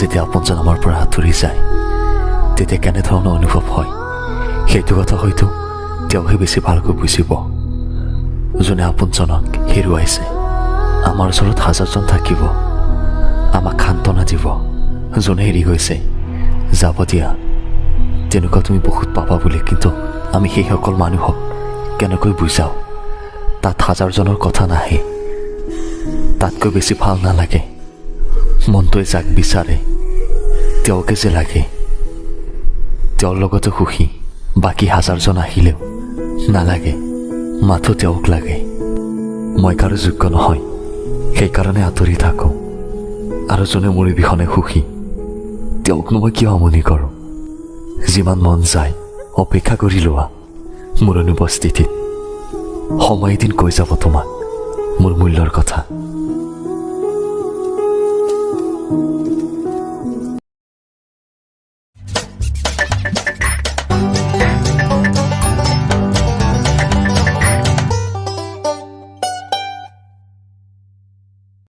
যেতিয়া আপোনজন আমাৰ পৰা আঁতৰি যায় তেতিয়া কেনেধৰণৰ অনুভৱ হয় সেইটো কথা হয়তো তেওঁহে বেছি ভালকৈ বুজিব। যোনে আপোনজনক হেৰুৱাইছে আমাৰ ওচৰত হাজাৰজন থাকিব, আমাক সান্তনা দিব। যোনে এৰি গৈছে যাব দিয়া, তেনেকুৱা তুমি বহুত পাবা বুলি, কিন্তু আমি সেইসকল মানুহক কেনেকৈ বুজাওঁ? তাত হাজাৰজনৰ কথা নাহে, তাতকৈ বেছি ভাল নালাগে। মনটোৱে যাক বিচাৰে তেওঁকে যে লাগে, তেওঁৰ লগতে সুখী। বাকী হাজাৰজন আহিলেও নালাগে, মাথো তেওঁক লাগে। মই কাৰো যোগ্য নহয়, সেইকাৰণে আঁতৰি থাকোঁ। আৰু যোনে মোৰ বিহনে সুখী তেওঁকনো মই কিয় আমনি কৰোঁ? যিমান মন যায় অপেক্ষা কৰি লোৱা মোৰ অনুপস্থিতিত। সময় এদিন কৈ যাব তোমাক মোৰ মূল্যৰ কথা।